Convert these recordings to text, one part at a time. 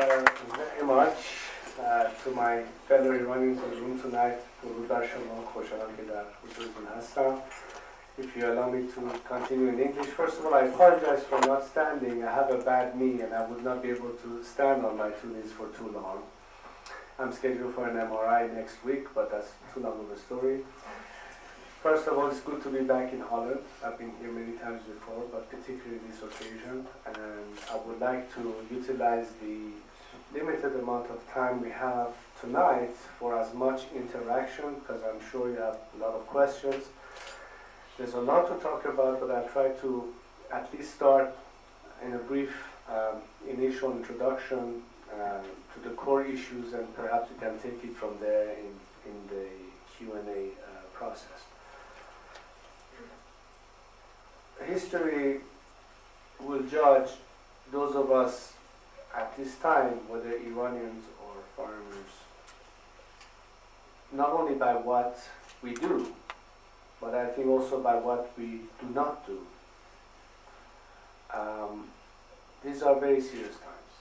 very much to my fellow Iranians in the room tonight. درود بر شما، خوشحالم که در حضورتون هستم. If you allow me to continue in English, first of all, I apologize for not standing. I have a bad knee and I would not be able to stand on my two knees for too long. I'm scheduled for an MRI next week, but that's too long of a story. First of all, it's good to be back in Holland. I've been here many times before, but particularly this occasion. And I would like to utilize the limited amount of time we have tonight for as much interaction, because I'm sure you have a lot of questions. There's a lot to talk about, but I'll try to at least start in a brief initial introduction to the core issues, and perhaps we can take it from there in the Q&A process. History will judge those of us at this time, whether Iranians or foreigners, not only by what we do, but I think also by what we do not do. These are very serious times.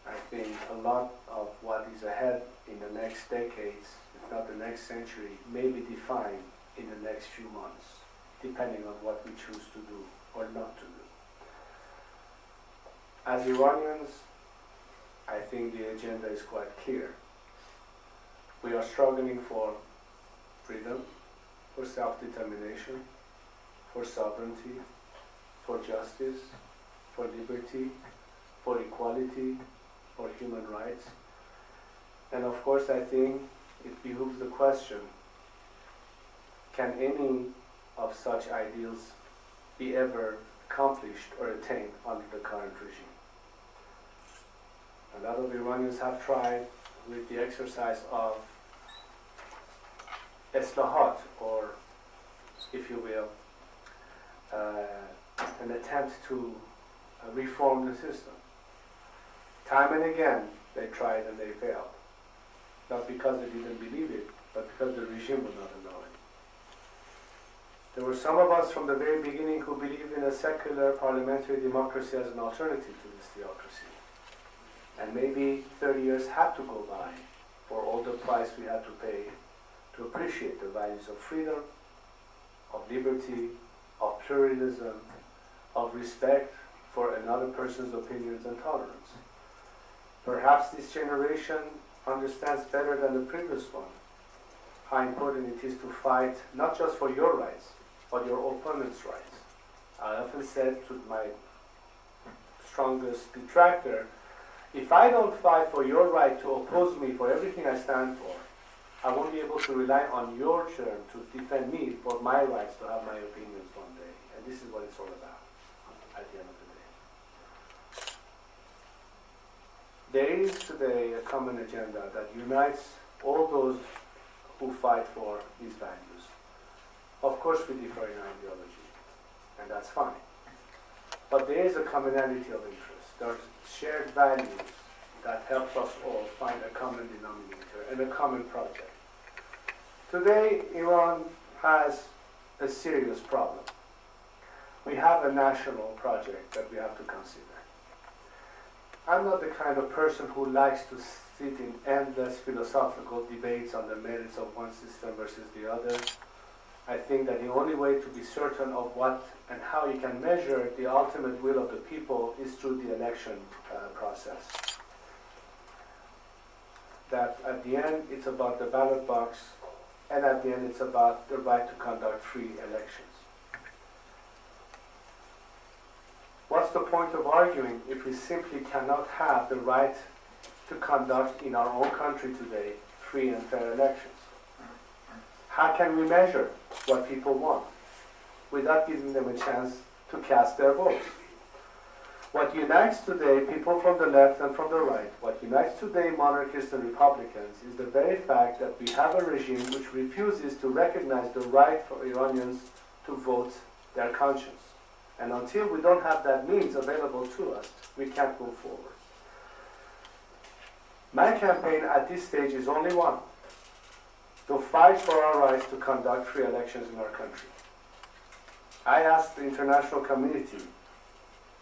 I think a lot of what is ahead in the next decades, if not the next century, may be defined in the next few months, depending on what we choose to do or not to do. As Iranians, I think the agenda is quite clear. We are struggling for freedom, for self-determination, for sovereignty, for justice, for liberty, for equality, for human rights. And of course, I think it behooves the question, can any of such ideals be ever accomplished or attained under the current regime? A lot of Iranians have tried with the exercise of islahat, or if you will, an attempt to reform the system. Time and again they tried and they failed. Not because they didn't believe it, but because the regime would not allow it. There were some of us from the very beginning who believed in a secular parliamentary democracy as an alternative to this theocracy. And maybe 30 years had to go by for all the price we had to pay to appreciate the values of freedom, of liberty, of pluralism, of respect for another person's opinions and tolerance. Perhaps this generation understands better than the previous one how important it is to fight not just for your rights, but your opponent's rights. I often said to my strongest detractor, if I don't fight for your right to oppose me for everything I stand for, I won't be able to rely on your turn to defend me for my rights to have my opinions one day. And this is what it's all about at the end of the day. There is today a common agenda that unites all those who fight for these values. Of course we differ in ideology, and that's fine. But there is a commonality of interest. There are shared values that help us all find a common denominator and a common project. Today, Iran has a serious problem. We have a national project that we have to consider. I'm not the kind of person who likes to sit in endless philosophical debates on the merits of one system versus the other. I think that the only way to be certain of what and how you can measure the ultimate will of the people is through the election process. That at the end it's about the ballot box, and at the end it's about the right to conduct free elections. What's the point of arguing if we simply cannot have the right to conduct in our own country today free and fair elections? How can we measure what people want without giving them a chance to cast their votes? What unites today people from the left and from the right, what unites today monarchists and Republicans, is the very fact that we have a regime which refuses to recognize the right for Iranians to vote their conscience. And until we don't have that means available to us, we can't move forward. My campaign at this stage is only one: to fight for our rights to conduct free elections in our country. I ask the international community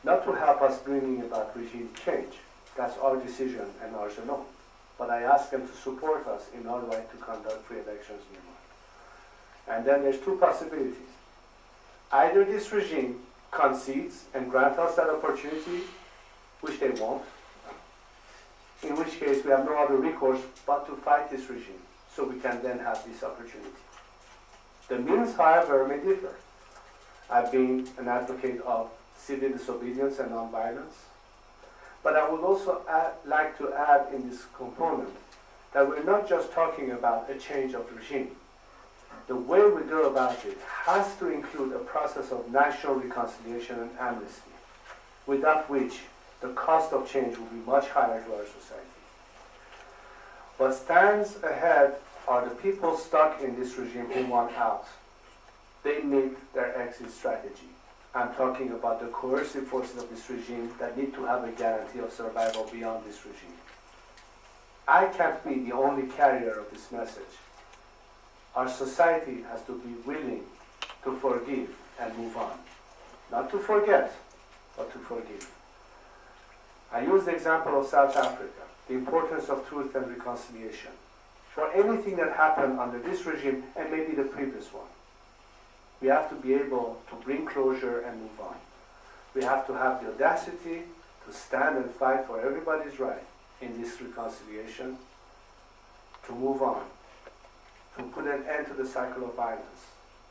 not to help us bringing about regime change, That's our decision and ours alone. But I ask them to support us in our right to conduct free elections in Iran. And then there's two possibilities. Either this regime concedes and grants us that opportunity, which they won't, in which case we have no other recourse but to fight this regime, so we can then have this opportunity. The means, however, may differ. I've been an advocate of civil disobedience and nonviolence, but I would also like to add in this component that we're not just talking about a change of regime. The way we go about it has to include a process of national reconciliation and amnesty, without which the cost of change will be much higher to our society. What stands ahead are the people stuck in this regime who want out. They need their exit strategy. I'm talking about the coercive forces of this regime that need to have a guarantee of survival beyond this regime. I can't be the only carrier of this message. Our society has to be willing to forgive and move on. Not to forget, but to forgive. I use the example of South Africa, the importance of truth and reconciliation. For anything that happened under this regime, and maybe the previous one, we have to be able to bring closure and move on. We have to have the audacity to stand and fight for everybody's right in this reconciliation, to move on, to put an end to the cycle of violence,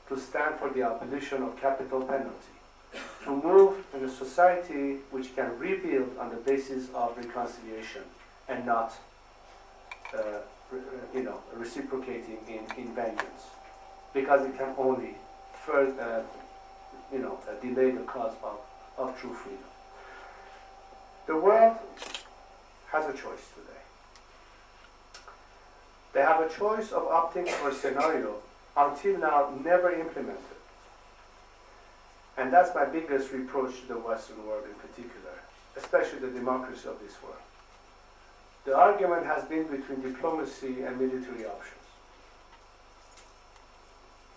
to stand for the abolition of capital penalty, to move in a society which can rebuild on the basis of reconciliation and not reciprocating in vengeance, because it can only further delay the cause of true freedom. The world has a choice today. They have a choice of opting for a scenario until now never implemented. And that's my biggest reproach to the Western world in particular, especially the democracy of this world. The argument has been between diplomacy and military options.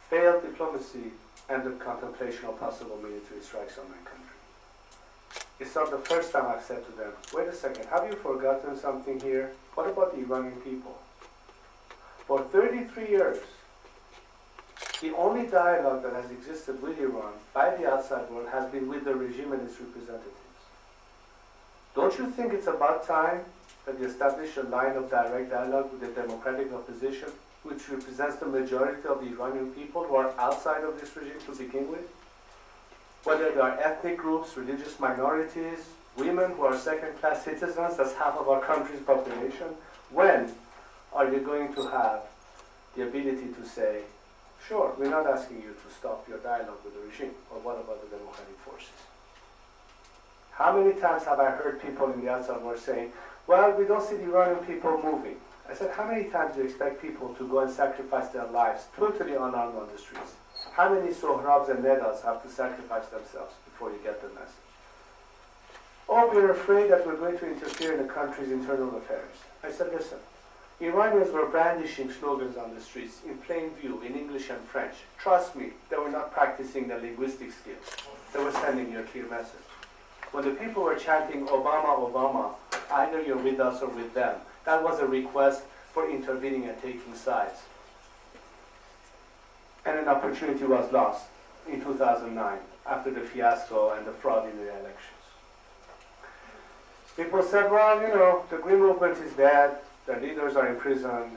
Failed diplomacy and the contemplation of possible military strikes on my country. It's not the first time I've said to them, wait a second, have you forgotten something here? What about the Iranian people? For 33 years, the only dialogue that has existed with Iran by the outside world has been with the regime and its representatives. Don't you think it's about time that we establish a line of direct dialogue with the democratic opposition, which represents the majority of the Iranian people who are outside of this regime to begin with? Whether they are ethnic groups, religious minorities, women who are second-class citizens, that's half of our country's population, when are you going to have the ability to say, sure, we're not asking you to stop your dialogue with the regime, but what about the democratic forces? How many times have I heard people in the outside world saying, well, we don't see the Iranian people moving. I said, how many times do you expect people to go and sacrifice their lives totally unarmed on the streets? How many Sohrabs and Nedas have to sacrifice themselves before you get the message? Oh, we're afraid that we're going to interfere in the country's internal affairs. I said, listen, Iranians were brandishing slogans on the streets in plain view in English and French. Trust me, they were not practicing their linguistic skills. They were sending you a clear message. When the people were chanting, Obama, Obama, either you're with us or with them, that was a request for intervening and taking sides. And an opportunity was lost in 2009 after the fiasco and the fraud in the elections. People said, well, the Green Movement is bad, their leaders are imprisoned,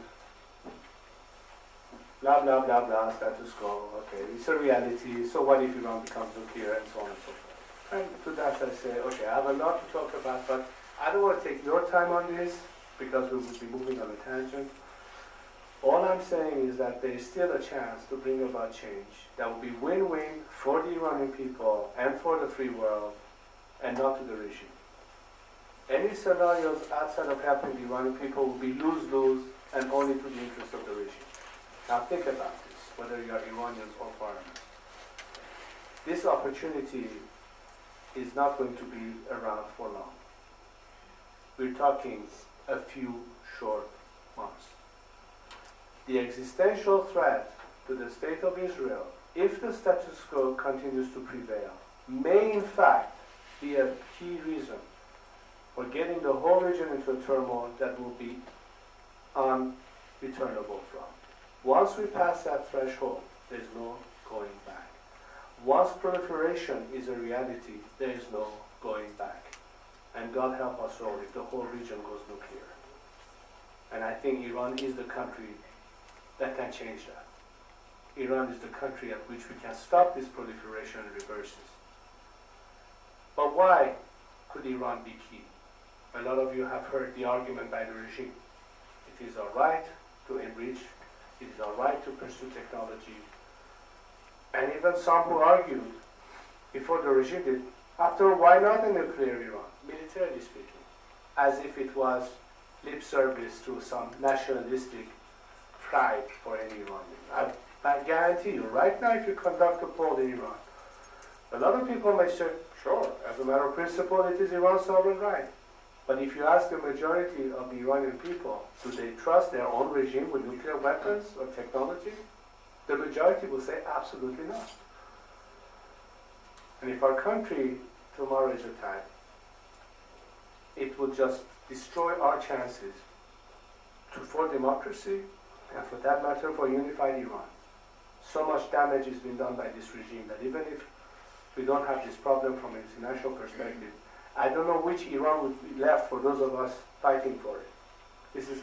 blah, blah, blah, blah, status quo, okay, it's a reality, so what if Iran becomes nuclear, and so on and so forth. And to that I say, okay, I have a lot to talk about, but I don't want to take your time on this, because we will be moving on a tangent. All I'm saying is that there is still a chance to bring about change that will be win-win for the Iranian people and for the free world, and not to the regime. Any scenarios outside of helping the Iranian people will be lose-lose and only to the interest of the regime. Now think about this, whether you are Iranians or foreigners. This opportunity is not going to be around for long. We're talking a few short months. The existential threat to the state of Israel, if the status quo continues to prevail, may in fact be a key reason for getting the whole region into a turmoil that will be unreturnable from. Once we pass that threshold, there's no going back. Once proliferation is a reality, there is no going back. And God help us all if the whole region goes nuclear. And I think Iran is the country that can change that. Iran is the country at which we can stop this proliferation and reverse this. But why could Iran be key? A lot of you have heard the argument by the regime. It is all right to enrich, it is all right to pursue technology. And even some who argued before the regime did, after all, why not a nuclear Iran, militarily speaking, as if it was lip service to some nationalistic pride for any Iranian. I guarantee you, right now, if you conduct a poll in Iran, a lot of people may say, sure, as a matter of principle, it is Iran's sovereign right. But if you ask the majority of the Iranian people, do they trust their own regime with nuclear weapons or technology? The majority will say absolutely not. And if our country tomorrow is attacked, it will just destroy our chances for democracy and for that matter for unified Iran. So much damage has been done by this regime that even if we don't have this problem from an international perspective, I don't know which Iran would be left for those of us fighting for it. This is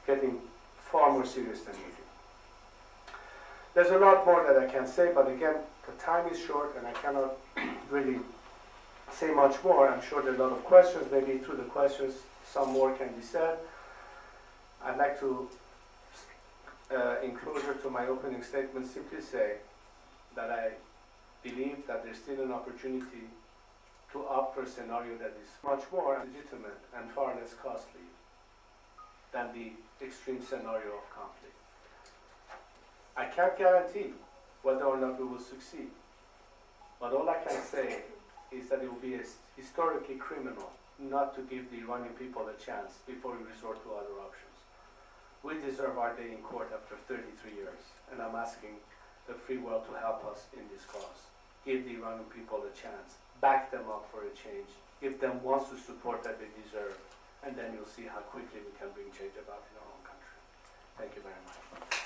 getting far more serious than usual. There's a lot more that I can say, but again, the time is short and I cannot really say much more. I'm sure there are a lot of questions. Maybe through the questions some more can be said. I'd like to, in closure to my opening statement, simply say that I believe that there's still an opportunity to opt for a scenario that is much more legitimate and far less costly than the extreme scenario of conflict. I can't guarantee whether or not we will succeed, but all I can say is that it will be historically criminal not to give the Iranian people a chance before we resort to other options. We deserve our day in court after 33 years, and I'm asking the free world to help us in this cause. Give the Iranian people a chance, back them up for a change, give them once the support that they deserve, and then you'll see how quickly we can bring change about in our own country. Thank you very much.